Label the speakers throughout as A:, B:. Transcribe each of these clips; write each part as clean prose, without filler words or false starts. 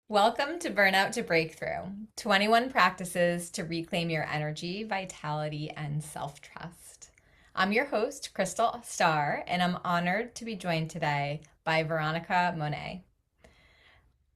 A: Welcome to Burnout to Breakthrough 21 practices to reclaim your energy, vitality, and self trust. I'm your host, Crystal Starr, and I'm honored to be joined today by Veronica Monet.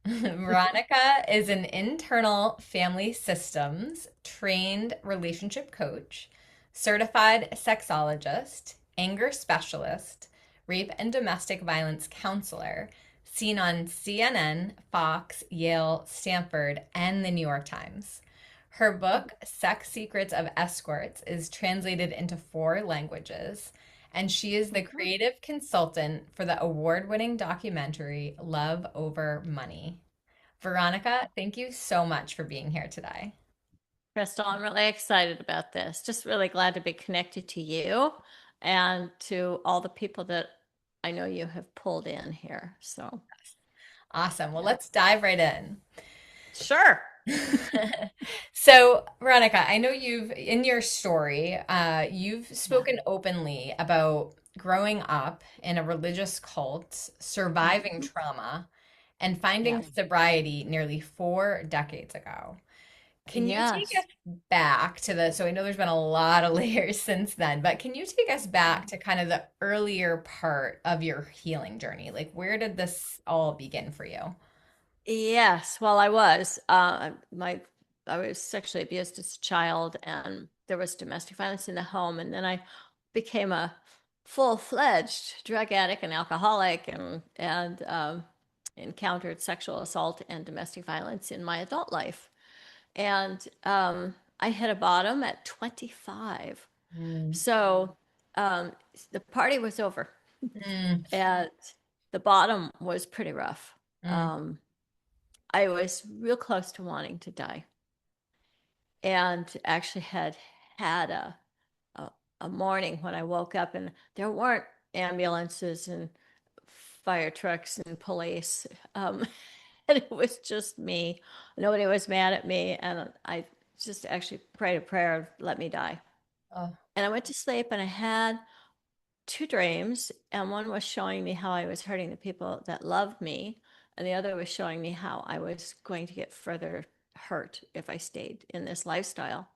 A: Veronica is an internal family systems trained relationship coach, certified sexologist, anger specialist, rape and domestic violence counselor, seen on CNN, Fox, Yale, Stanford, and the New York Times. Her book, Sex Secrets of Escorts, is translated into 4 languages, and she is the
B: Mhm.
A: creative consultant for the award winning documentary Love Over Money. Veronica, thank you so much for being here today.
B: Crystal, I'm really excited about this. Just really glad to be connected to you and to all the people that I know you have pulled in here. So,
A: Awesome. Well,
B: yeah.
A: let's dive right in.
B: Sure.
A: So, Veronica, I know in your story, you've
B: Yeah.
A: spoken openly about growing up in a religious cult, surviving
B: Mhm.
A: trauma, and finding
B: Yes.
A: sobriety nearly 4 decades ago. Can you take
B: Yes.
A: us back to so I know there's been a lot of layers since then, but can you take us back to kind of the earlier part of your healing journey? Like, where did this all begin for you?
B: Yes. Well, I was. I was sexually abused as a child, and there was domestic violence in the home, and then I became a full-fledged drug addict and alcoholic, and encountered sexual assault and domestic violence in my adult life. And I hit a bottom at 25.
A: Mm,
B: So um, the party was over,
A: mm,
B: and the bottom was pretty rough.
A: mm,
B: Um, I was real close to wanting to die, and actually had a, a morning when I woke up, and there weren't ambulances and fire trucks and police. And it was just me. Nobody was mad at me, and I just actually prayed a prayer, let me die.
A: oh,
B: And I went to sleep, and I had 2 dreams, and one was showing me how I was hurting the people that loved me, and the other was showing me how I was going to get further hurt if I stayed in this lifestyle.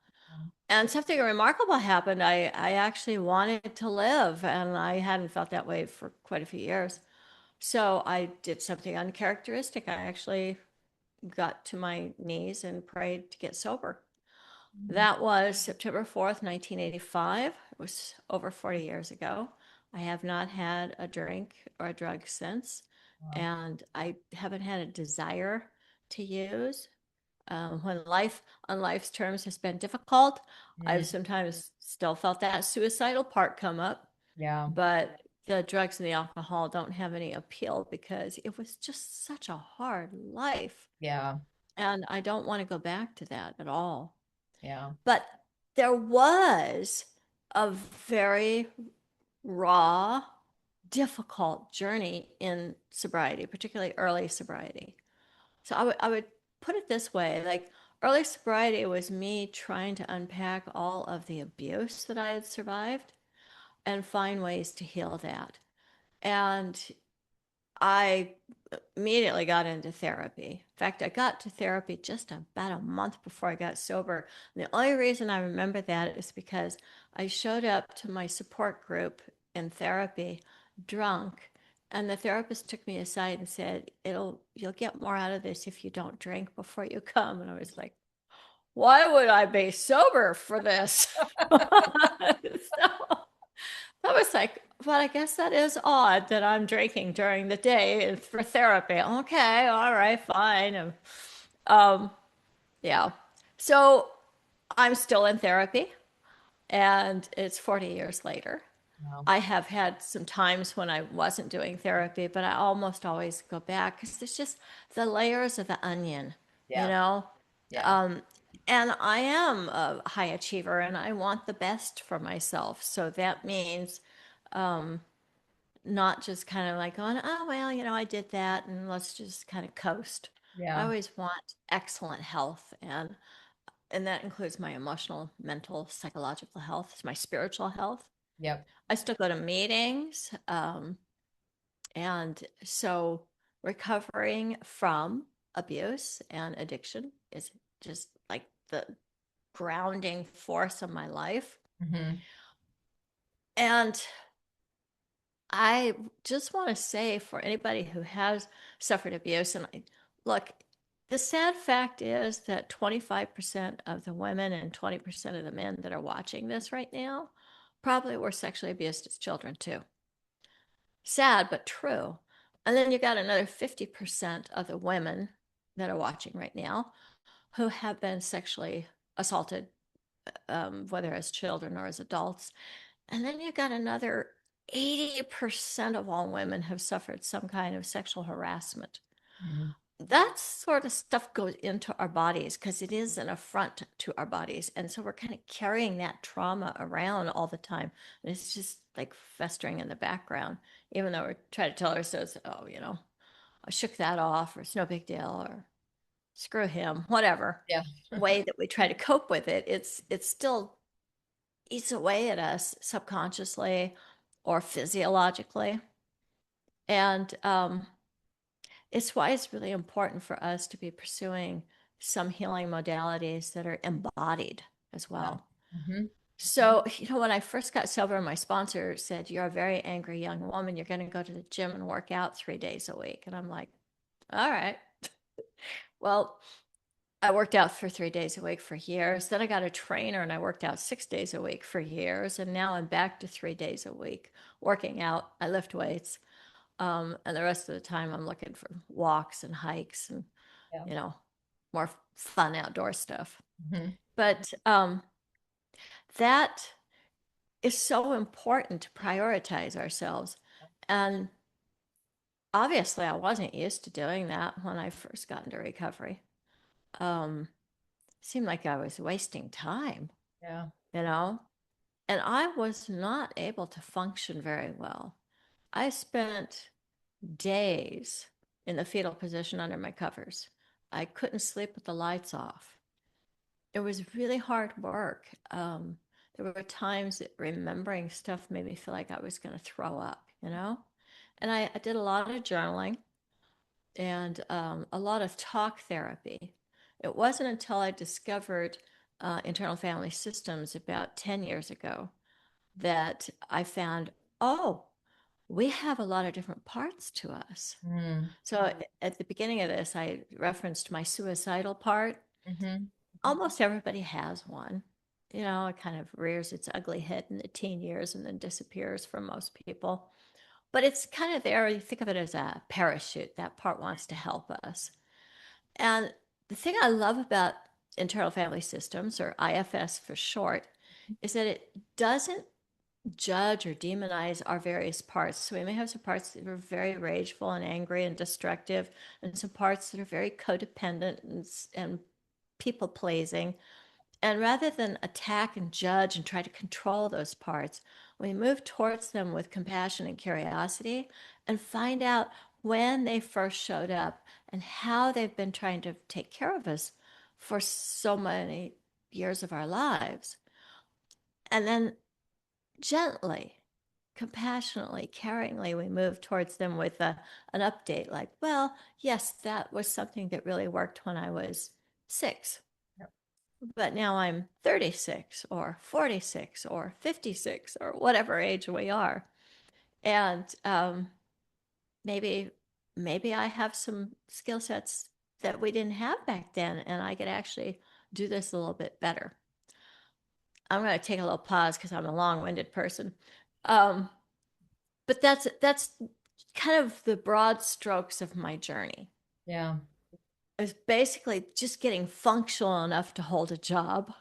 B: And something remarkable happened. I actually wanted to live, and I hadn't felt that way for quite a few years. So I did something uncharacteristic. I actually got to my knees and prayed to get sober.
A: mm,
B: That was September 4th, 1985. It was over 40 years ago. I have not had a drink or a drug since,
A: wow.
B: and I haven't had a desire to use. When life on life's terms has been difficult, I've
A: Mm,
B: sometimes still felt that suicidal part come up,
A: yeah,
B: but the drugs and the alcohol don't have any appeal because it was just such a hard life.
A: yeah,
B: And I don't want to go back to that at all.
A: yeah.
B: But there was a very raw, difficult journey in sobriety, particularly early sobriety. So I would put it this way, like early sobriety was me trying to unpack all of the abuse that I had survived and find ways to heal that. And I immediately got into therapy. In fact, I got to therapy just about a month before I got sober. And the only reason I remember that is because I showed up to my support group in therapy drunk, and the therapist took me aside and said, You'll get more out of this if you don't drink before you come." And I was like, why would I be sober for this? So I was like, but I guess that is odd that I'm drinking during the day for therapy. Okay, all right, fine. Um, yeah. So I'm still in therapy, and it's 40 years later.
A: Wow.
B: I have had some times when I wasn't doing therapy, but I almost always go back because it's just the layers of the onion, you
A: Yeah,
B: know?
A: yeah,
B: Um, and I am a high achiever and I want the best for myself. So that means not just kind of like going, oh, well, I did that and let's just kind of coast. I
A: yeah,
B: always want excellent health, and that includes my emotional, mental, psychological health, my spiritual health.
A: yep.
B: I still go to meetings. And so recovering from abuse and addiction is just like the grounding force of my life.
A: Hmm.
B: And I just want to say for anybody who has suffered abuse, and look, the sad fact is that 25% of the women and 20% of the men that are watching this right now probably were sexually abused as children too. Sad, but true. And then you got another 50% of the women that are watching right now who have been sexually assaulted, whether as children or as adults. And then you got another 80% of all women have suffered some kind of sexual harassment.
A: Hmm.
B: That sort of stuff goes into our bodies because it is an affront to our bodies. And so we're kind of carrying that trauma around all the time. And it's just like festering in the background, even though we're trying to tell ourselves, oh, I shook that off, or it's no big deal, or screw him, whatever
A: Yeah.
B: way that we try to cope with it. It's still eats away at us subconsciously or physiologically. And it's why it's really important for us to be pursuing some healing modalities that are embodied as
A: Yeah.
B: well.
A: Hmm.
B: So, when I first got sober, my sponsor said, "You're a very angry young woman. You're going to go to the gym and work out 3 days a week." And I'm like, all right. Well, I worked out for 3 days a week for years. Then I got a trainer and I worked out 6 days a week for years. And now I'm back to 3 days a week working out. I lift weights. And the rest of the time I'm looking for walks and hikes and,
A: Yeah.
B: you know, more fun outdoor stuff.
A: Hmm.
B: But that is so important to prioritize ourselves. And obviously, I wasn't used to doing that when I first got into recovery. Um, Seemed like I was wasting time,
A: Yeah.
B: you know? And I was not able to function very well. I spent days in the fetal position under my covers. I couldn't sleep with the lights off. It was really hard work. There were times that remembering stuff made me feel like I was going to throw up. And I did a lot of journaling and a lot of talk therapy. It wasn't until I discovered internal family systems about 10 years ago that I found, oh, we have a lot of different parts to us.
A: Mm.
B: So at the beginning of this, I referenced my suicidal part.
A: Hmm.
B: Almost everybody has one. It kind of rears its ugly head in the teen years and then disappears for most people. But it's kind of there. You think of it as a parachute. That part wants to help us. And the thing I love about internal family systems, or IFS for short, is that it doesn't judge or demonize our various parts. So we may have some parts that are very rageful and angry and destructive, and some parts that are very codependent and people pleasing. And rather than attack and judge and try to control those parts, we move towards them with compassion and curiosity and find out when they first showed up and how they've been trying to take care of us for so many years of our lives. And then gently, compassionately, caringly, we move towards them with an update like, well, yes, that was something that really worked when I was 6, but now I'm 36 or 46 or 56 or whatever age we are. And maybe maybe I have some skill sets that we didn't have back then, and I could actually do this a little bit better. I'm going to take a little pause because I'm a long-winded person. Um, but that's kind of the broad strokes of my journey.
A: Yeah.
B: It's basically just getting functional enough to hold a job,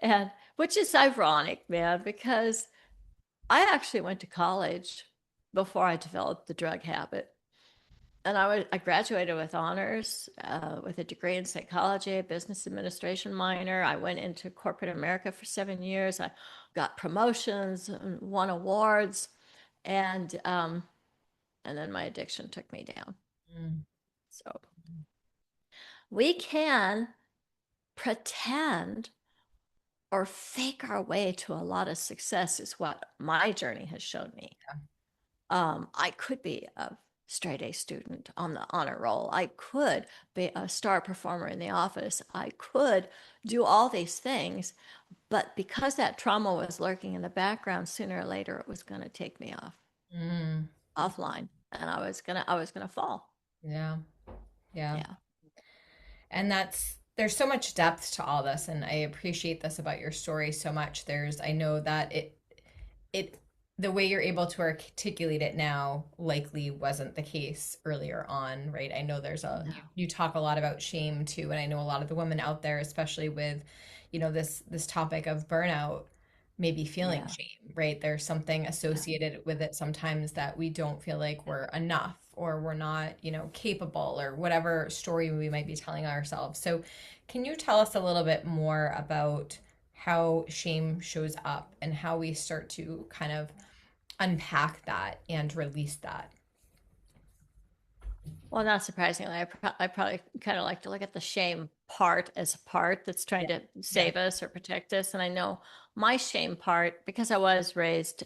B: and which is ironic, man, because I actually went to college before I developed the drug habit. And I graduated with honors, with a degree in psychology, a business administration minor. I went into corporate America for 7 years. I got promotions and won awards, and then my addiction took me down.
A: Mm.
B: So we can pretend or fake our way to a lot of success, is what my journey has shown me. I could be a straight A student on the honor roll. I could be a star performer in the office. I could do all these things, but because that trauma was lurking in the background, sooner or later it was going to take me
A: Mm,
B: offline, and I was gonna fall.
A: yeah. Yeah.
B: Yeah,
A: And there's so much depth to all this, and I appreciate this about your story so much. I know that it the way you're able to articulate it now likely wasn't the case earlier on, right? I know
B: no,
A: you talk a lot about shame too, and I know a lot of the women out there, especially with, this topic of burnout, maybe feeling
B: yeah,
A: shame, right? There's something
B: yeah.
A: associated with it sometimes that we don't feel like we're enough or we're not, capable or whatever story we might be telling ourselves. So, can you tell us a little bit more about how shame shows up and how we start to kind of unpack that and release that?
B: Well, not surprisingly, I probably kind of like to look at the shame part as a part that's trying
A: Yeah.
B: to
A: Yeah.
B: save us or protect us. And I know my shame part, because I was raised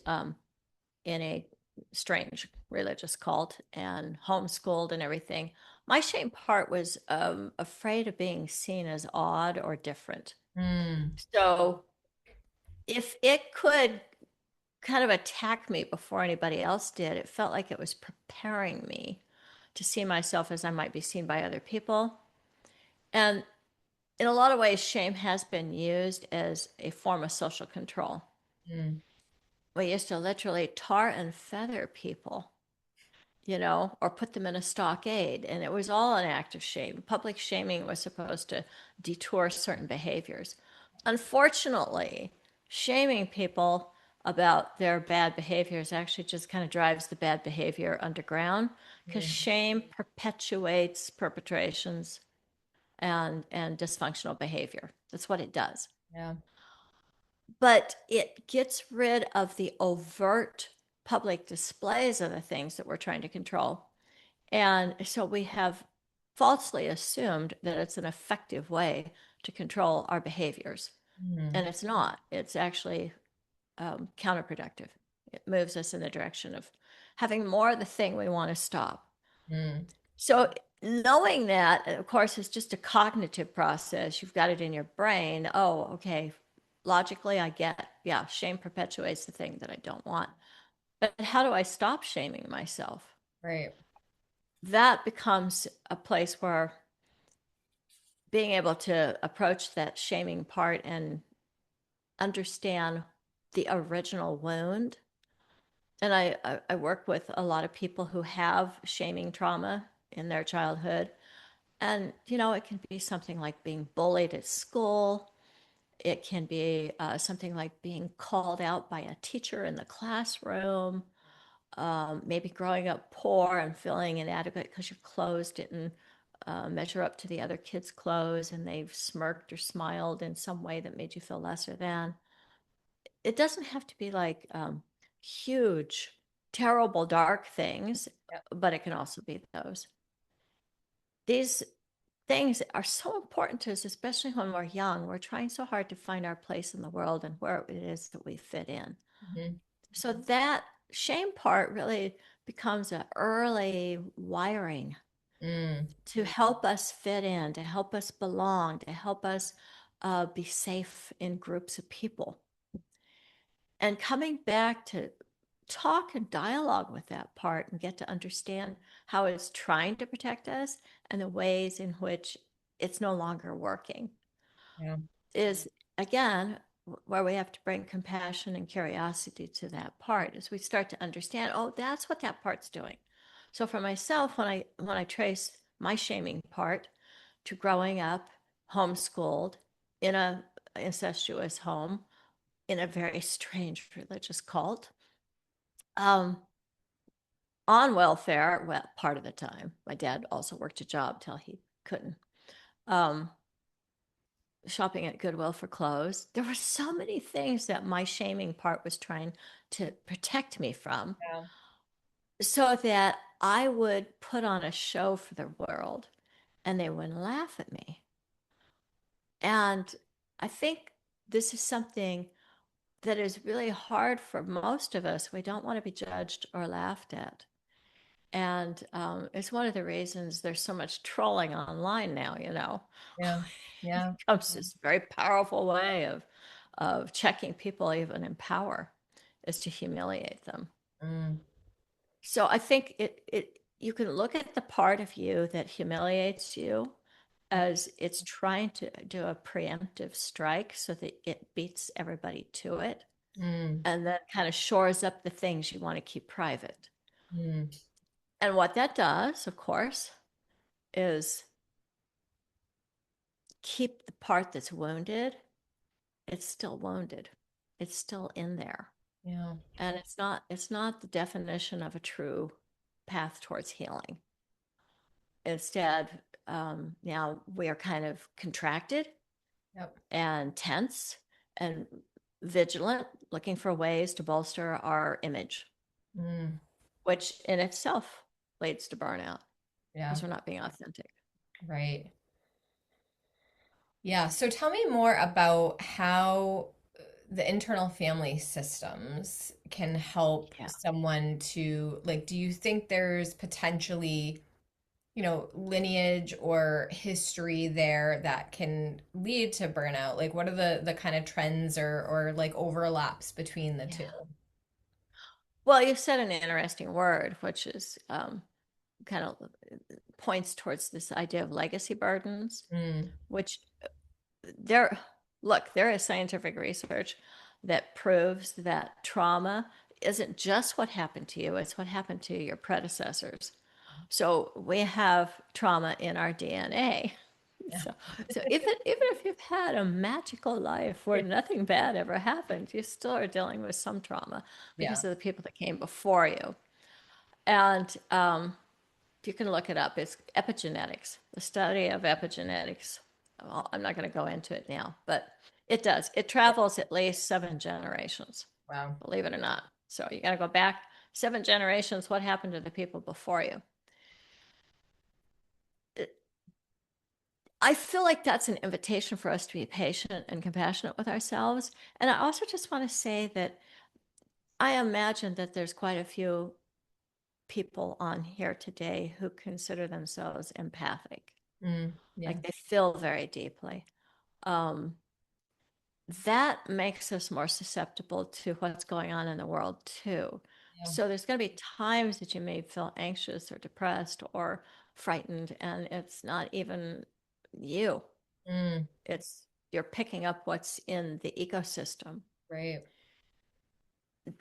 B: in a strange religious cult and homeschooled and everything. My shame part was afraid of being seen as odd or different.
A: Mm,
B: So if it could kind of attack me before anybody else did, it felt like it was preparing me to see myself as I might be seen by other people. And in a lot of ways, shame has been used as a form of social control.
A: mm,
B: We used to literally tar and feather people, or put them in a stockade. And it was all an act of shame. Public shaming was supposed to detour certain behaviors. Unfortunately, shaming people about their bad behaviors actually just kind of drives the bad behavior underground, because
A: mm,
B: shame perpetuates perpetrations and dysfunctional behavior. That's what it does.
A: yeah.
B: But it gets rid of the overt public displays of the things that we're trying to control. And so we have falsely assumed that it's an effective way to control our behaviors.
A: Mm,
B: And it's not, it's actually counterproductive. It moves us in the direction of having more of the thing we want to stop.
A: mm,
B: So, knowing that, of course, is just a cognitive process. You've got it in your brain. Oh, okay. Logically, I get, yeah, shame perpetuates the thing that I don't want. But how do I stop shaming myself?
A: right.
B: That becomes a place where being able to approach that shaming part and understand the original wound. And I work with a lot of people who have shaming trauma in their childhood. And, it can be something like being bullied at school. It can be something like being called out by a teacher in the classroom, maybe growing up poor and feeling inadequate because your clothes didn't measure up to the other kids' clothes and they've smirked or smiled in some way that made you feel lesser than. It doesn't have to be like huge, terrible, dark things,
A: Yep.
B: but it can also be those. These things are so important to us, especially when we're young. We're trying so hard to find our place in the world and where it is that we fit in.
A: Mhm.
B: So that shame part really becomes an early wiring
A: Mm,
B: to help us fit in, to help us belong, to help us be safe in groups of people. And coming back to talk and dialogue with that part and get to understand how it's trying to protect us and the ways in which it's no longer working
A: yeah.
B: is, again, where we have to bring compassion and curiosity to that part as we start to understand, oh, that's what that part's doing. So for myself, when I trace my shaming part to growing up homeschooled in a incestuous home in a very strange religious cult, um, on welfare, well, part of the time. My dad also worked a job till he couldn't. Um, Shopping at Goodwill for clothes. There were so many things that my shaming part was trying to protect me from
A: Yeah.
B: so that I would put on a show for the world and they would laugh at me. And I think this is something that is really hard for most of us. We don't want to be judged or laughed at. And it's one of the reasons there's so much trolling online now, you know.
A: Yeah. Yeah.
B: It becomes this very powerful way of checking people even in power is to humiliate them.
A: Mm,
B: So I think it you can look at the part of you that humiliates you as it's trying to do a preemptive strike so that it beats everybody to it
A: mm,
B: and then kind of shores up the things you want to keep private.
A: mm.
B: And what that does, of course, is keep the part that's wounded. It's still wounded. It's still in there.
A: Yeah.
B: And it's not the definition of a true path towards healing. Instead, now we are kind of contracted
A: Yep.
B: and tense and vigilant, looking for ways to bolster our image,
A: Mm,
B: which in itself leads to burnout
A: yeah.
B: because we're not being authentic.
A: Right. Yeah. So tell me more about how the internal family systems can help
B: Yeah.
A: someone to, like, do you think there's potentially, lineage or history there that can lead to burnout? Like, what are the kind of trends or like overlaps between the two?
B: Yeah. Well, you said an interesting word, which is kind of points towards this idea of legacy burdens,
A: Mm,
B: which there, look, there is scientific research that proves that trauma isn't just what happened to you, it's what happened to your predecessors. So we have trauma in our DNA.
A: yeah.
B: So even if you've had a magical life where nothing bad ever happened, you still are dealing with some trauma
A: Yeah.
B: because of the people that came before you. And you can look it up. It's epigenetics, the study of epigenetics. Well, I'm not going to go into it now, but it does. It travels at least 7 generations,
A: Wow.
B: believe it or not. So you got to go back 7 generations. What happened to the people before you? I feel like that's an invitation for us to be patient and compassionate with ourselves. And I also just want to say that I imagine that there's quite a few people on here today who consider themselves empathic,
A: Mm, yeah.
B: like they feel very deeply. Um, that makes us more susceptible to what's going on in the world too.
A: Yeah.
B: So there's going to be times that you may feel anxious or depressed or frightened, and it's not even you.
A: Mm,
B: It's you're picking up what's in the ecosystem.
A: right.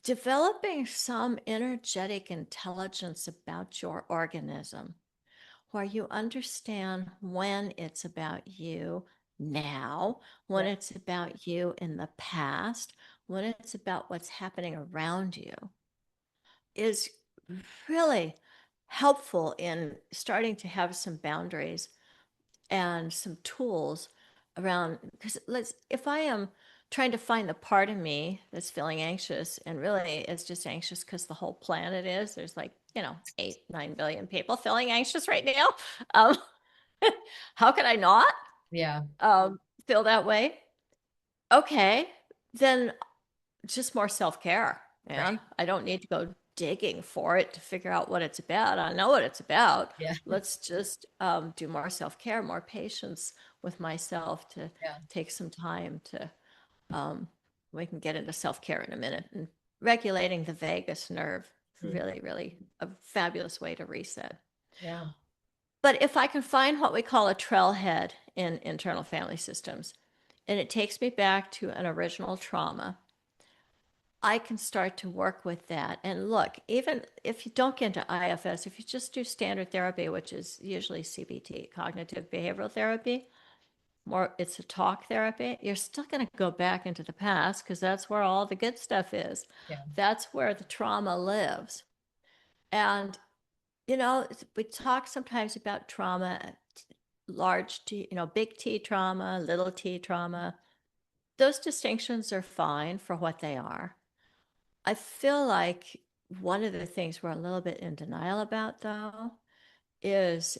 B: Developing some energetic intelligence about your organism where you understand when it's about you now, when
A: Yeah.
B: it's about you in the past, when it's about what's happening around you is really helpful in starting to have some boundaries and some tools around because let's if I am trying to find the part of me that's feeling anxious and really it's just anxious because the whole planet is there's like 8-9 billion people feeling anxious right now. um, how could I not
A: Yeah.
B: feel that way? Okay, then just more self-care,
A: Right.
B: man. I don't need to go digging for it to figure out what it's about. I know what it's about.
A: Yeah.
B: Let's just do more self-care, more patience with myself to
A: Yeah.
B: take some time to um, we can get into self-care in a minute and regulating the vagus nerve
A: Mm,
B: really really a fabulous way to reset.
A: yeah.
B: But if I can find what we call a trailhead in internal family systems and it takes me back to an original trauma, I can start to work with that. And look, even if you don't get into IFS, if you just do standard therapy, which is usually CBT, cognitive behavioral therapy, more it's a talk therapy, you're still going to go back into the past because that's where all the good stuff is.
A: Yeah.
B: That's where the trauma lives. And, we talk sometimes about trauma, large T, big T trauma, little T trauma. Those distinctions are fine for what they are. I feel like one of the things we're a little bit in denial about, though, is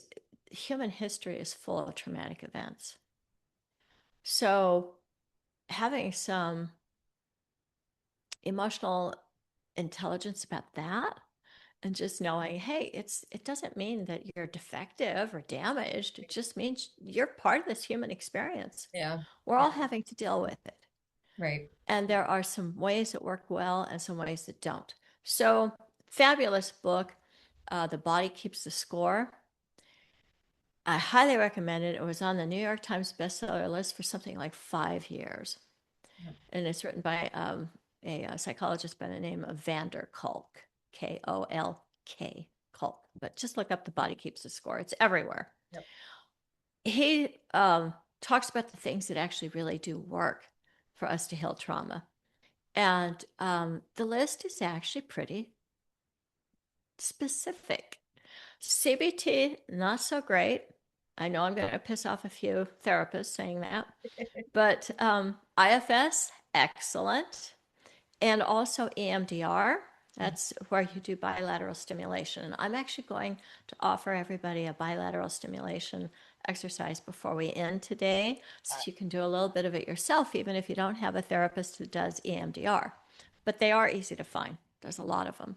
B: human history is full of traumatic events. So having some emotional intelligence about that And just knowing, hey, it doesn't mean that you're defective or damaged. It just means you're part of this human experience.
A: Yeah.
B: We're
A: Yeah.
B: all having to deal with it.
A: Right.
B: And there are some ways that work well and some ways that don't. So, fabulous book. The Body Keeps the Score. I highly recommend it. It was on the New York Times bestseller list for something like 5 years.
A: Yep.
B: And it's written by a psychologist by the name of Vander Kolk, Kolk, Kolk. But just look up The Body Keeps the Score. It's everywhere.
A: Yep.
B: He talks about the things that actually really do work for us to heal trauma. And the list is actually pretty specific. CBT, not so great. I know I'm going to piss off a few therapists saying that, but IFS, excellent. And also EMDR, that's where you do bilateral stimulation. And I'm actually going to offer everybody a bilateral stimulation exercise before we end today, so you can do a little bit of it yourself, even if you don't have a therapist who does EMDR. But they are easy to find, there's a lot of them.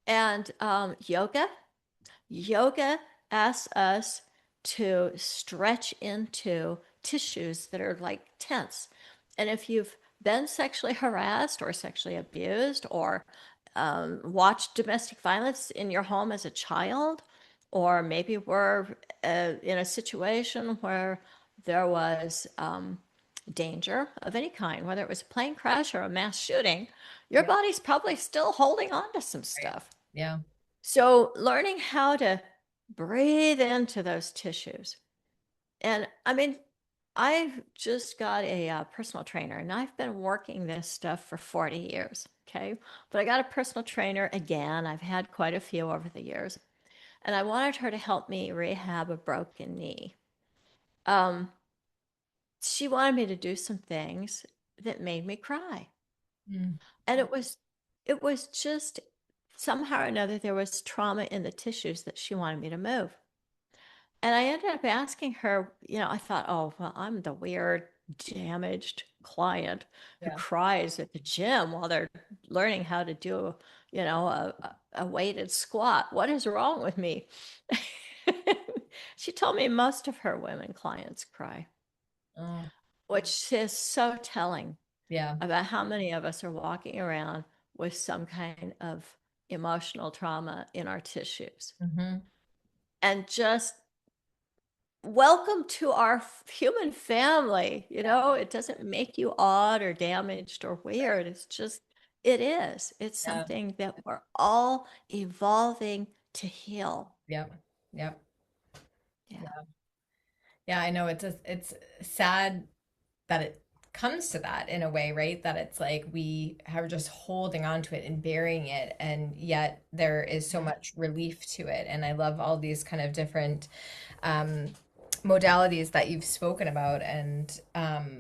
B: And yoga asks us to stretch into tissues that are like tense. And if you've been sexually harassed or sexually abused or watched domestic violence in your home as a child, or maybe were in a situation where there was danger of any kind, whether it was a plane crash or a mass shooting, your
A: Yeah.
B: body's probably still holding on to some
A: Right.
B: stuff.
A: Yeah.
B: So, learning how to breathe into those tissues. And I mean, I've just got a personal trainer and I've been working this stuff for 40 years. Okay. But I got a personal trainer again. I've had quite a few over the years. And I wanted her to help me rehab a broken knee. Um, she wanted me to do some things that made me cry.
A: Mm.
B: And it was just somehow or another there was trauma in the tissues that she wanted me to move. And I ended up asking her, I thought, oh, well, I'm the weird, damaged client who
A: Yeah.
B: cries at the gym while they're learning how to do, a weighted squat. What is wrong with me? She told me most of her women clients cry,
A: Oh,
B: which is so telling
A: yeah.
B: about how many of us are walking around with some kind of emotional trauma in our tissues.
A: Hmm.
B: And just welcome to our human family. It doesn't make you odd or damaged or weird. It's just, it is. It's
A: Yeah.
B: something that we're all evolving to heal.
A: Yep. Yep.
B: Yeah.
A: Yeah. Yeah. I know it's sad that it comes to that in a way, right? That it's like we are just holding on to it and burying it, and yet there is so
B: Yeah.
A: much relief to it. And I love all these kind of different um, modalities that you've spoken about, and
B: Yeah.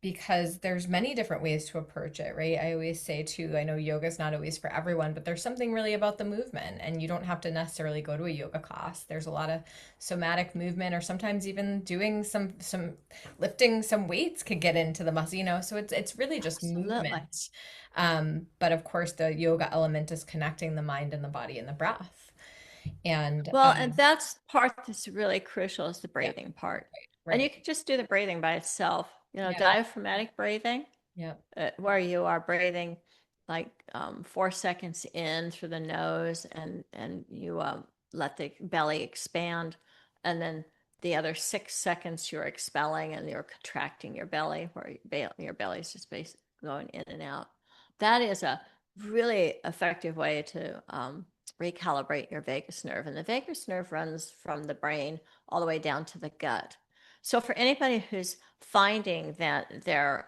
A: because there's many different ways to approach it, right? I always say too, I know yoga is not always for everyone, but there's something really about the movement, and you don't have to necessarily go to a yoga class. There's a lot of somatic movement, or sometimes even doing some lifting some weights could get into the muscle, so it's really just
B: Absolutely.
A: movement. But of course, the yoga element is connecting the mind and the body and the breath. And
B: Well, and that's part that's really crucial is the
A: yeah,
B: breathing part. And you
A: right.
B: can just do the breathing by itself.
A: Yeah,
B: Diaphragmatic breathing,
A: yeah,
B: where you are breathing like 4 seconds in through the nose and you let the belly expand, and then the other 6 seconds you're expelling and you're contracting your belly, where your belly is just basically going in and out. That is a really effective way to recalibrate your vagus nerve, and the vagus nerve runs from the brain all the way down to the gut. So for anybody who's finding that their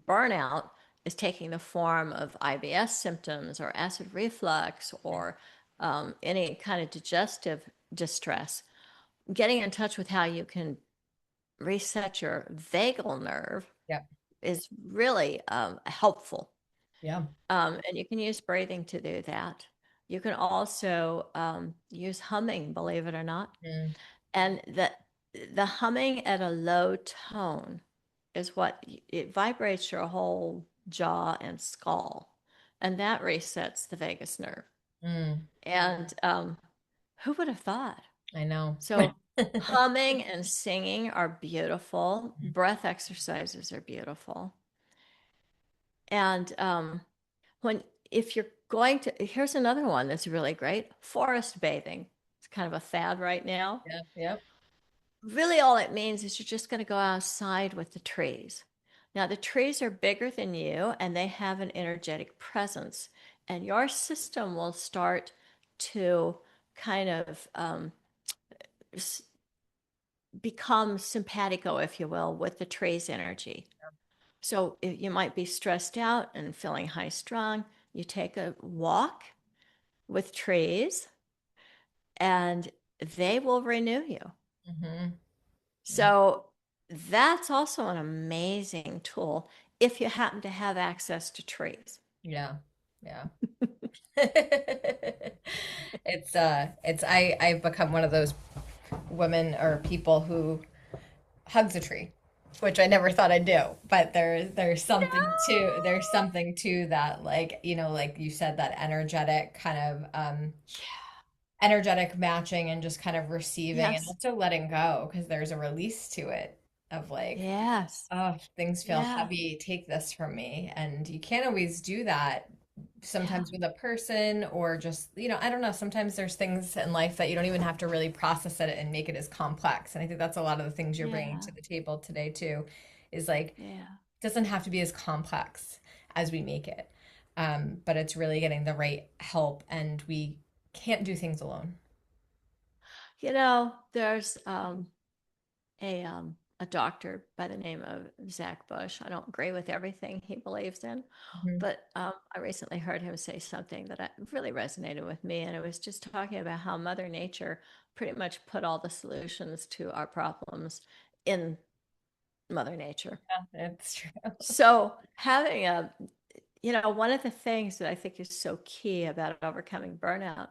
B: burnout is taking the form of IBS symptoms or acid reflux or any kind of digestive distress, getting in touch with how you can reset your vagal nerve
A: yeah,
B: is really helpful.
A: yeah.
B: And you can use breathing to do that. You can also use humming, believe it or not.
A: Mm,
B: And the humming at a low tone is what it vibrates your whole jaw and skull, and that resets the vagus nerve.
A: Mm,
B: And who would have thought?
A: I know.
B: So, humming and singing are beautiful. Breath exercises are beautiful. And when if you're going to, here's another one that's really great: forest bathing. It's kind of a fad right now.
A: Yeah, yep.
B: Really, all it means is you're just going to go outside with the trees. Now, the trees are bigger than you and they have an energetic presence, and your system will start to kind of become simpatico, if you will, with the tree's energy. So, if you might be stressed out and feeling high strung, you take a walk with trees and they will renew you.
A: Hmm.
B: So that's also an amazing tool if you happen to have access to trees.
A: Yeah. Yeah. I've become one of those women or people who hugs a tree, which I never thought I'd do. But there's something to that, like, like you said, that energetic kind of energetic matching and just kind of receiving and
B: Yes.
A: also letting go because there's a release to it of like,
B: Yes.
A: oh, things feel
B: Yeah.
A: heavy, take this from me. And you can't always do that
B: Yeah.
A: sometimes with a person or just, I don't know, sometimes there's things in life that you don't even have to really process it and make it as complex. And I think that's a lot of the things you're bringing
B: Yeah.
A: to the table today too, is like,
B: Yeah.
A: it doesn't have to be as complex as we make it. But it's really getting the right help and we can't do things alone.
B: There's a doctor by the name of Zach Bush. I don't agree with everything he believes in,
A: Mhm.
B: but I recently heard him say something that really resonated with me, and it was just talking about how Mother Nature pretty much put all the solutions to our problems in Mother Nature.
A: Yeah, it's true.
B: So having one of the things that I think is so key about overcoming burnout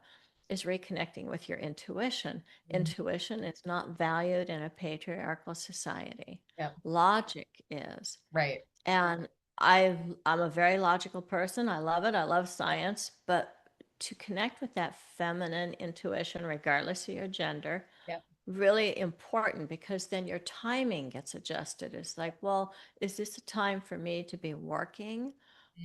B: is reconnecting with your intuition.
A: Mhm.
B: Intuition is not valued in a patriarchal society.
A: Yep.
B: Logic is.
A: Right.
B: And I'm a very logical person. I love it. I love science, but to connect with that feminine intuition, regardless of your gender,
A: Yep.
B: really important, because then your timing gets adjusted. It's like, well, is this a time for me to be working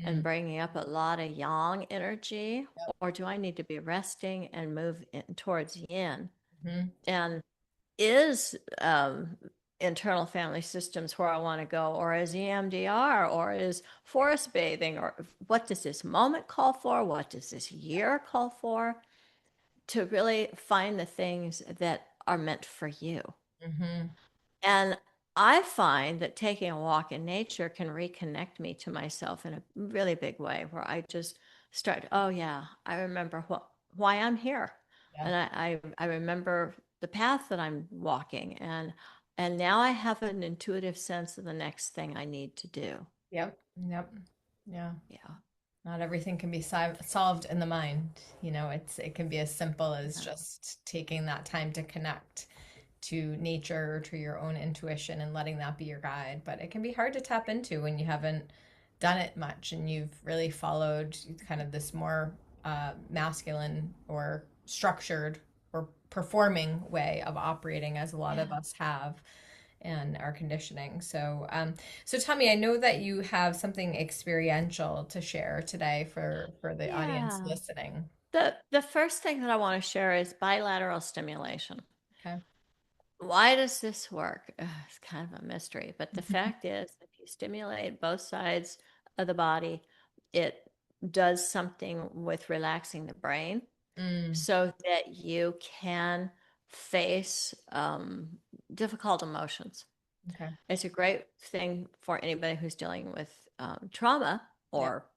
B: and
A: Mm.
B: bringing up a lot of yang energy,
A: Yep.
B: or do I need to be resting and move in towards yin?
A: Mhm.
B: And is internal family systems where I want to go, or is EMDR, or is forest bathing, or what does this moment call for? What does this year call for? To really find the things that are meant for you.
A: Mhm.
B: And I find that taking a walk in nature can reconnect me to myself in a really big way, where I just start, oh yeah, I remember why I'm here.
A: Yeah.
B: And I remember the path that I'm walking, and now I have an intuitive sense of the next thing I need to do.
A: Yep. Yep. Yeah.
B: Yeah.
A: Not everything can be solved in the mind. It can be as simple as
B: Yeah.
A: just taking that time to connect to nature or to your own intuition and letting that be your guide. But it can be hard to tap into when you haven't done it much and you've really followed kind of this more masculine or structured or performing way of operating as a lot of
B: Yeah.
A: us have and our conditioning. So tell me, I know that you have something experiential to share today for the audience
B: Yeah.
A: listening.
B: The first thing that I want to share is bilateral stimulation.
A: Okay.
B: Why does this work? Ugh, it's kind of a mystery, but the fact is, if you stimulate both sides of the body, it does something with relaxing the brain
A: Mm,
B: so that you can face difficult emotions.
A: okay.
B: It's a great thing for anybody who's dealing with trauma
A: Yep.
B: or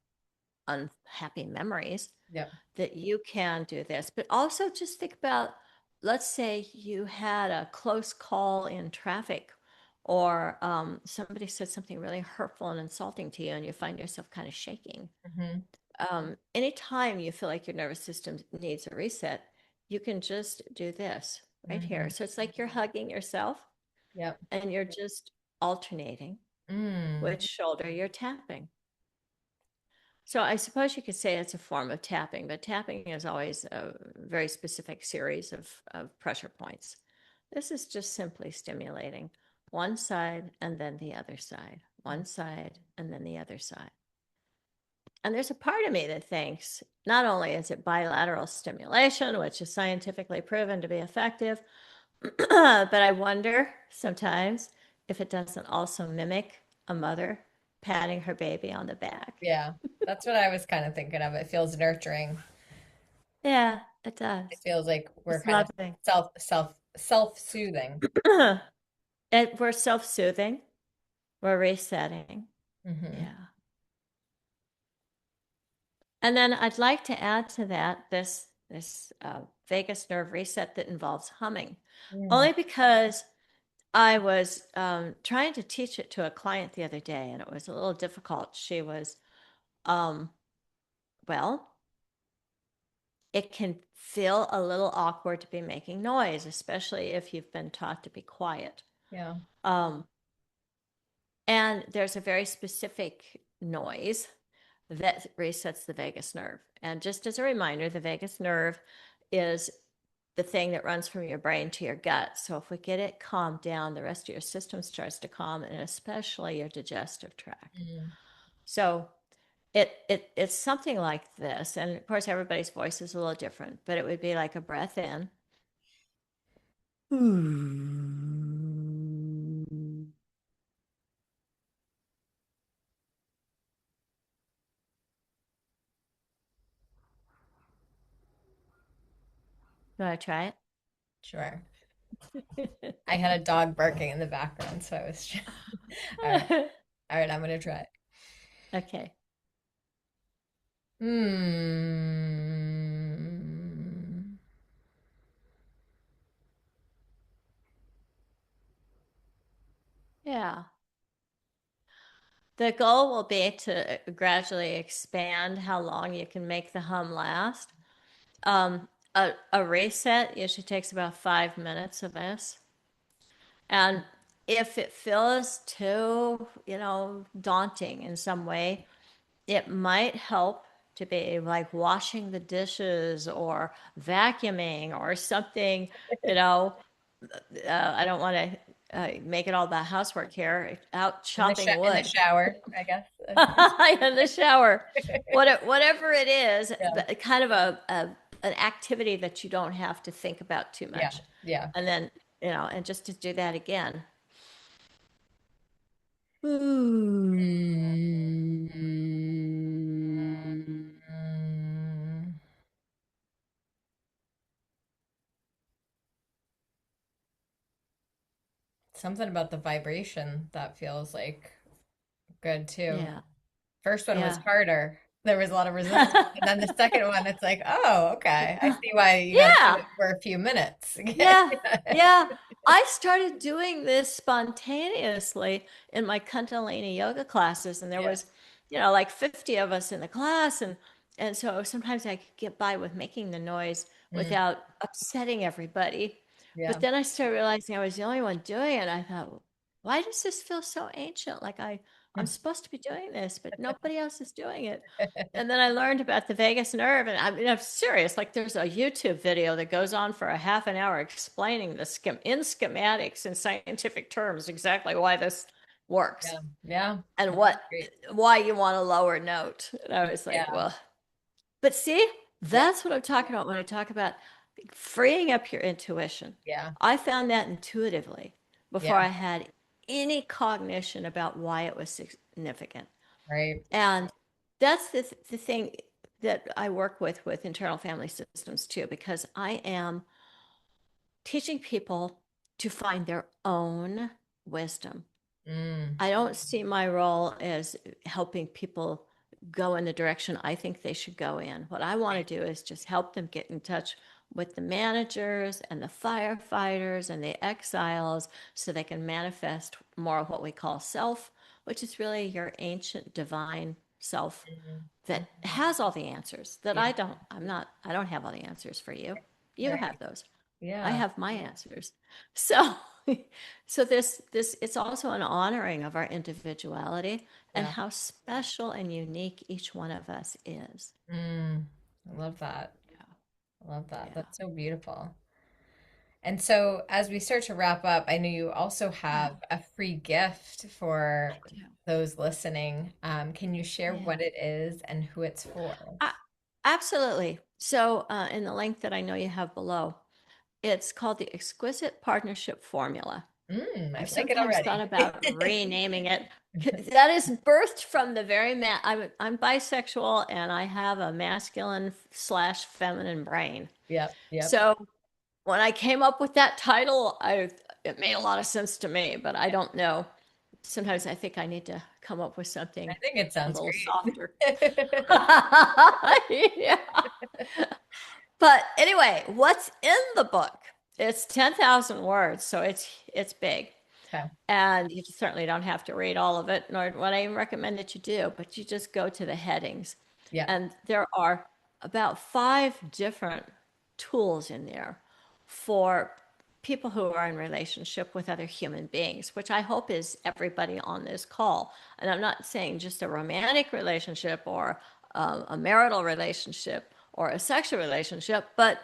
B: unhappy memories,
A: Yep.
B: that you can do this. But also just think about, let's say you had a close call in traffic, or somebody said something really hurtful and insulting to you, and you find yourself kind of shaking.
A: Hmm.
B: Anytime you feel like your nervous system needs a reset, you can just do this right here.
A: Hmm.
B: So it's like you're hugging yourself,
A: Yep.
B: and you're just alternating
A: Mm,
B: which shoulder you're tapping. So I suppose you could say it's a form of tapping, but tapping is always a very specific series of pressure points. This is just simply stimulating one side and then the other side, one side and then the other side. And there's a part of me that thinks not only is it bilateral stimulation, which is scientifically proven to be effective, but I wonder sometimes if it doesn't also mimic a mother patting her baby on the back.
A: Yeah, that's what I was kind of thinking of. It feels nurturing.
B: Yeah, it
A: It
B: does.
A: feels like we're
B: It's
A: kind of
B: lovely.
A: self-soothing.
B: We're self-soothing. We're resetting.
A: Hmm.
B: Yeah. And then I'd like to add to that this vagus nerve reset that involves humming,
A: Mm,
B: only because I was trying to teach it to a client the other day, and it was a little difficult. She was, um, well, it can feel a little awkward to be making noise, especially if you've been taught to be quiet.
A: yeah.
B: Um, and there's a very specific noise that resets the vagus nerve. And just as a reminder, the vagus nerve is the thing that runs from your brain to your gut. So if we get it calmed down, the rest of your system starts to calm, and especially your digestive tract.
A: Mm.
B: So it's something like this. And of course, everybody's voice is a little different, but it would be like a breath in. You want to try
A: Sure.
B: it?
A: I had a dog barking in the background, so I was all right. All right, I'm gonna try it.
B: Okay.
A: Hmm.
B: Yeah. The goal will be to gradually expand how long you can make the hum last. A reset usually takes about 5 minutes of this. And if it feels too, daunting in some way, it might help to be like washing the dishes or vacuuming or something, you know. I don't want to make it all about housework here, out chopping
A: In the
B: wood.
A: shower, I guess.
B: In the shower, whatever it is,
A: Yeah.
B: but kind of an activity that you don't have to think about too
A: Yeah.
B: much,
A: Yeah.
B: and then and just to do that again.
A: Mm. Something about the vibration that feels like good too.
B: Yeah,
A: First one was
B: yeah,
A: harder. There was a lot of resistance. And then the second one, it's like, oh, okay. I see why you got to do
B: yeah.
A: it for a few minutes.
B: Yeah, yeah. I started doing this spontaneously in my Kundalini yoga classes, and there
A: Yeah.
B: was, like 50 of us in the class, and so sometimes I could get by with making the noise
A: Mm,
B: without upsetting everybody. But
A: yeah.
B: then I started realizing I was the only one doing it. I thought, why does this feel so ancient? Like I'm supposed to be doing this, but nobody else is doing it. And then I learned about the vagus nerve, and I mean, I'm serious. Like, there's a YouTube video that goes on for a half an hour explaining in schematics and scientific terms exactly why this works
A: Yeah. Yeah.
B: and
A: That's great.
B: why you want a lower note. And I was like,
A: Yeah.
B: well, but see,
A: Yeah.
B: that's what I'm talking about when I talk about freeing up your intuition.
A: Yeah.
B: I found that intuitively before
A: Yeah.
B: I had any cognition about why it was significant.
A: Right.
B: And that's the thing that I work with internal family systems too, because I am teaching people to find their own wisdom.
A: Mm.
B: I don't see my role as helping people go in the direction I think they should go in. What I want
A: Right.
B: to do is just help them get in touch with the managers and the firefighters and the exiles so they can manifest more of what we call self, which is really your ancient divine self
A: Mm.
B: that
A: Mhm.
B: has all the answers that
A: Yeah.
B: I don't have all the answers for you. You
A: Right.
B: have those. I
A: Yeah.
B: have my answers. So So this it's also an honoring of our individuality and
A: Yeah.
B: how special and unique each one of us is.
A: Mm, I love that.
B: Yeah.
A: I love that.
B: Yeah.
A: That's so beautiful. And so, as we start to wrap up, I know you also
B: Yeah.
A: have a free gift for
B: I do.
A: those listening. Can you share
B: Yeah.
A: what it is and who it's for?
B: A- Absolutely. So, in the link that I know you have below, it's called the Exquisite Partnership Formula.
A: I
B: I've
A: like it
B: sometimes thought
A: already.
B: about renaming it. That is birthed from the very I'm bisexual and I have a masculine slash feminine brain.
A: Yep, yep.
B: So when I came up with that title, I it made a lot of sense to me, but I don't know. Sometimes I think I need to come up with
A: I
B: something
A: think it
B: a
A: sounds
B: little
A: great.
B: softer. Yeah. But anyway, what's in the book? It's 10,000 words, so it's big.
A: Okay.
B: And you certainly don't have to read all of it, nor would I even recommend that you do, but you just go to the headings.
A: Yeah,
B: And there are about 5 different tools in there for people who are in relationship with other human beings, which I hope is everybody on this call. And I'm not saying just a romantic relationship or a marital relationship or a sexual relationship, but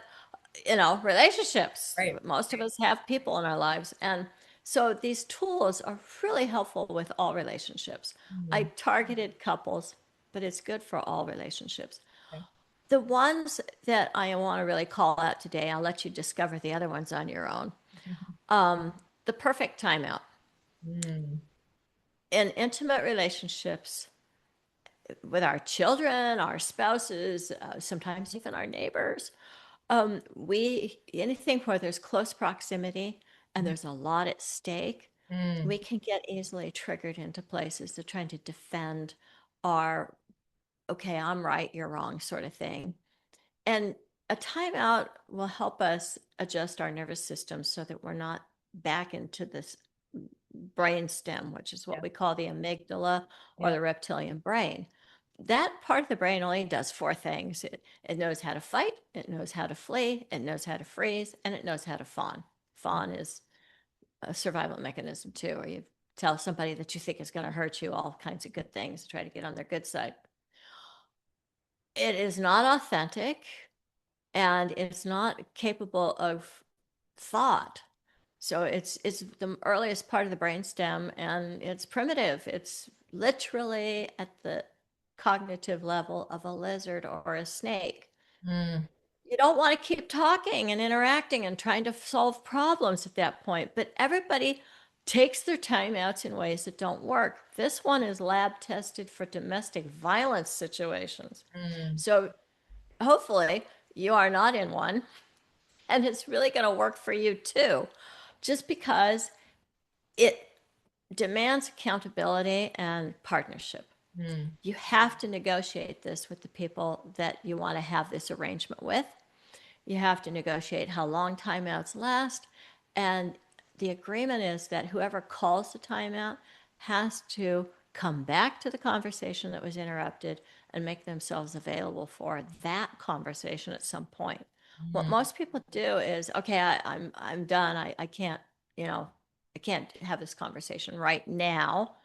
B: relationships.
A: right.
B: Most of us have people in our lives. And so these tools are really helpful with all relationships. I
A: Mm,
B: targeted couples, but it's good for all relationships.
A: okay.
B: The ones that I want to really call out today, I'll let you discover the other ones on your own. The perfect timeout.
A: Mm,
B: In intimate relationships with our children, our spouses, sometimes even our neighbors, we anything where there's close proximity and
A: mm,
B: there's a lot at stake,
A: mm,
B: we can get easily triggered into places to trying to defend our okay, I'm right, you're wrong sort of thing. And a timeout will help us adjust our nervous system so that we're not back into this brain stem, which is what
A: yeah,
B: we call the amygdala or
A: yeah.
B: the reptilian brain. That part of the brain only does 4 things. It knows how to fight, it knows how to flee, it knows how to freeze, and it knows how to fawn. Fawn is a survival mechanism too, where you tell somebody that you think is going to hurt you all kinds of good things, try to get on their good side. It is not authentic and it's not capable of thought. So it's the earliest part of the brainstem and it's primitive. It's literally at the cognitive level of a lizard or a snake.
A: Mm,
B: You don't want to keep talking and interacting and trying to solve problems at that point, but everybody takes their timeouts in ways that don't work. This one is lab tested for domestic violence situations.
A: mm,
B: So hopefully you are not in one and it's really going to work for you too, just because it demands accountability and partnership.
A: mm,
B: You have to negotiate this with the people that you want to have this arrangement with. You have to negotiate how long timeouts last. And the agreement is that whoever calls the timeout has to come back to the conversation that was interrupted and make themselves available for that conversation at some point. What
A: mm,
B: most people do is, okay, I'm done. I can't, you know, I can't have this conversation right now.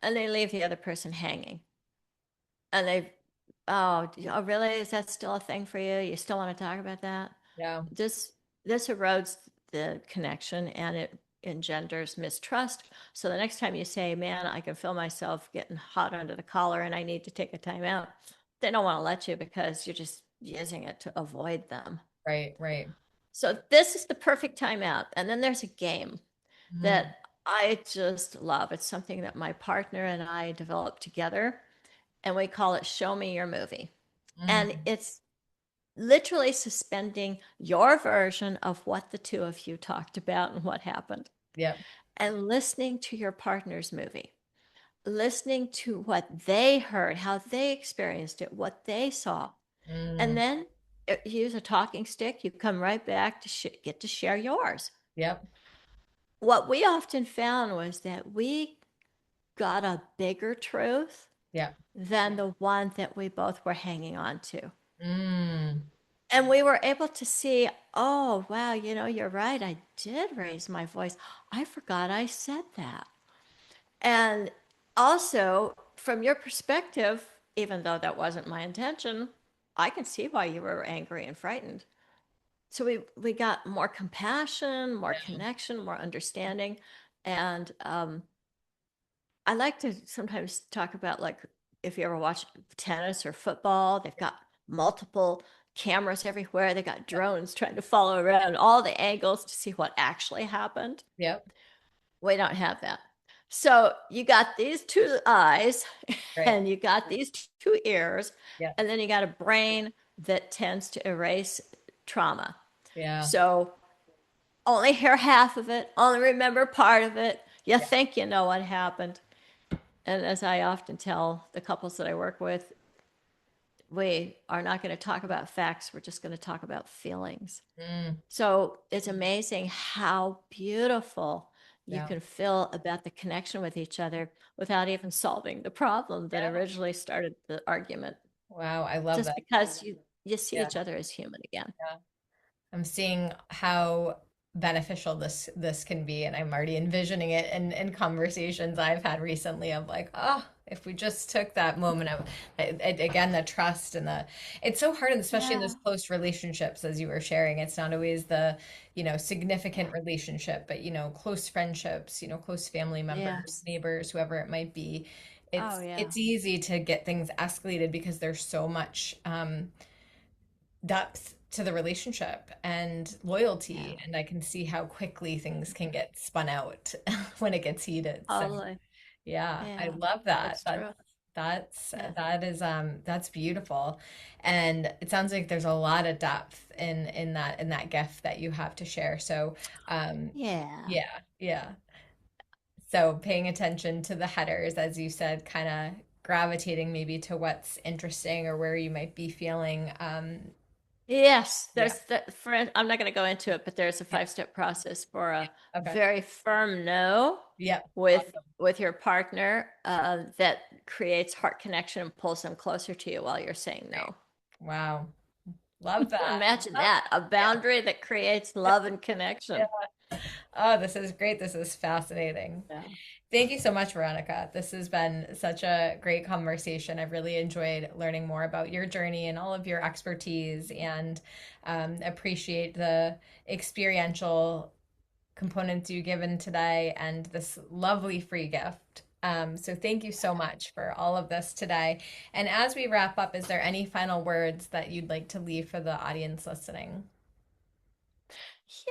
B: And they leave the other person hanging. And oh, really? Is that still a thing for you? You still want to talk about that?
A: yeah,
B: This erodes the connection and it engenders mistrust. So the next time you say, "Man, I can feel myself getting hot under the collar and I need to take a time out," they don't want to let you because you're just using it to avoid them.
A: right, right.
B: So this is the perfect timeout. And then there's a game
A: Mm,
B: that I just love. It's something that my partner and I developed together, and we call it Show Me Your Movie. And
A: mm,
B: it's literally suspending your version of what the two of you talked about and what happened,
A: yep.
B: and listening to your partner's movie, listening to what they heard, how they experienced it, what they saw. And
A: Mm,
B: then you use a talking stick, you come right back to get to share yours.
A: yep,
B: What we often found was that we got a bigger truth
A: yep.
B: than the one that we both were hanging on to.
A: Mm,
B: And we were able to see, oh, wow, you're right. I did raise my voice. I forgot I said that. And also, from your perspective, even though that wasn't my intention, I can see why you were angry and frightened. So we got more compassion, more connection, more understanding. And I like to sometimes talk about, like, if you ever watch tennis or football, they've got multiple cameras everywhere. They got drones trying to follow around all the angles to see what actually happened.
A: Yep.
B: We don't have that. So you got these two eyes
A: Right.
B: and you got these two ears,
A: Yeah.
B: and then you got a brain that tends to erase trauma.
A: Yeah.
B: So only hear half of it, only remember part of it. You
A: Yeah.
B: think you know what happened. And as I often tell the couples that I work with, we are not going to talk about facts. We're just going to talk about feelings.
A: Mm,
B: So it's amazing how beautiful you
A: yeah.
B: can feel about the connection with each other without even solving the problem that
A: Yeah.
B: originally started the argument,
A: Wow. I love
B: just
A: that.
B: because you see
A: Yeah.
B: each other as human again.
A: Yeah. I'm seeing how beneficial this can be, and I'm already envisioning it in conversations I've had recently of like, oh, if we just took that moment of again, the trust and the it's so hard, and especially in those
B: Yeah.
A: close relationships, as you were sharing, it's not always the, significant relationship, but close friendships, close family members,
B: Yes.
A: neighbors, whoever it might be.
B: Oh, yeah.
A: It's easy to get things escalated because there's so much depth to the relationship and loyalty.
B: Yeah.
A: And I can see how quickly things can get spun out when it gets heated. So
B: Totally.
A: yeah, I
B: Yeah.
A: love that.
B: It's true. Yeah.
A: That's beautiful. And it sounds like there's a lot of depth in that gift that you have to share. So
B: Yeah.
A: yeah, yeah. So paying attention to the headers, as you said, kind of gravitating maybe to what's interesting or where you might be feeling
B: Yes,
A: yeah.
B: there's that for I'm not going to go into it, but there's a
A: Yeah.
B: five-step process for a
A: Okay.
B: very firm no
A: Yeah.
B: with
A: Awesome.
B: your partner that creates heart connection and pulls them closer to you while you're saying
A: Great.
B: no.
A: Wow. Love that.
B: Imagine
A: Love-
B: that, a
A: Yeah.
B: boundary that creates love and connection.
A: Yeah. Oh, this is great. This is fascinating.
B: Yeah.
A: Thank you so much, Veronica. This has been such a great conversation. I've really enjoyed learning more about your journey and all of your expertise, and appreciate the experiential components you given today and this lovely free gift. So thank you so much for all of this today. And as we wrap up, is there any final words that you'd like to leave for the audience listening?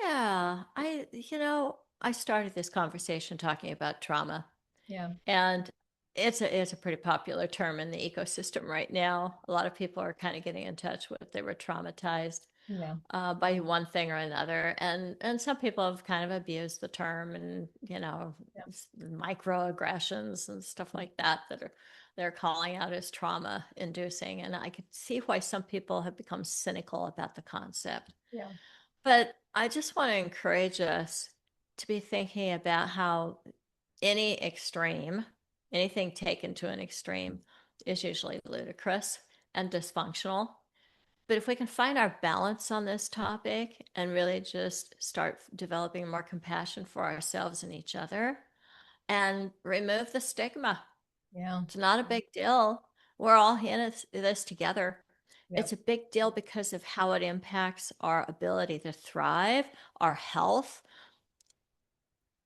B: Yeah, I started this conversation talking about trauma,
A: Yeah,
B: and it's a pretty popular term in the ecosystem right now. A lot of people are kind of getting in touch with they were traumatized
A: yeah,
B: by one thing or another, and some people have kind of abused the term, and
A: yeah,
B: microaggressions and stuff like that they're calling out as trauma inducing, and I could see why some people have become cynical about the concept.
A: yeah,
B: But I just want to encourage us to be thinking about how any extreme, anything taken to an extreme, is usually ludicrous and dysfunctional. But if we can find our balance on this topic and really just start developing more compassion for ourselves and each other and remove the stigma,
A: yeah,
B: it's not a big deal. We're all in this together.
A: yeah,
B: It's a big deal because of how it impacts our ability to thrive, our health,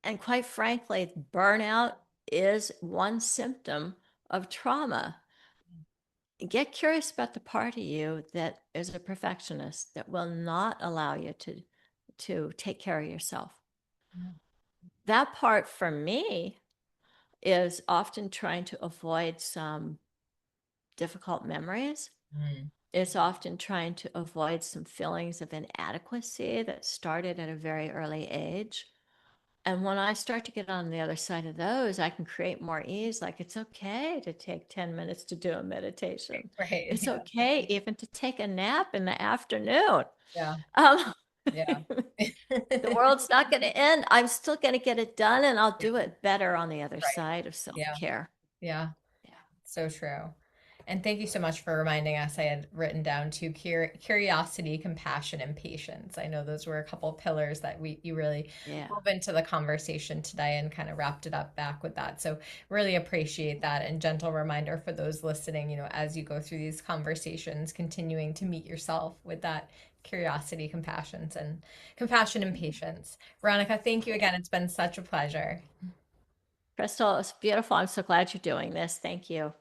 B: and quite frankly, burnout is one symptom of trauma. Get curious about the part of you that is a perfectionist that will not allow you to take care of yourself.
A: yeah.
B: That part for me is often trying to avoid some difficult memories.
A: Mm,
B: It's often trying to avoid some feelings of inadequacy that started at a very early age. And when I start to get on the other side of those, I can create more ease. Like it's okay to take 10 minutes to do a meditation.
A: right.
B: It's okay even to take a nap in the afternoon.
A: Yeah,
B: Um,
A: yeah,
B: the
A: yeah.
B: world's not going to end. I'm still going to get it done, and I'll do it better on the other
A: Right.
B: side of
A: Yeah,
B: self-care.
A: yeah.
B: Yeah.
A: So true. And thank you so much for reminding us. I had written down to curiosity, compassion, and patience. I know those were a couple pillars that you really
B: Yeah.
A: wove into the conversation today and kind of wrapped it up back with that. So really appreciate that, and gentle reminder for those listening, as you go through these conversations, continuing to meet yourself with that curiosity, compassion and patience. Veronica, thank you again. It's been such a pleasure.
B: Crystal, it's beautiful. I'm so glad you're doing this. Thank you.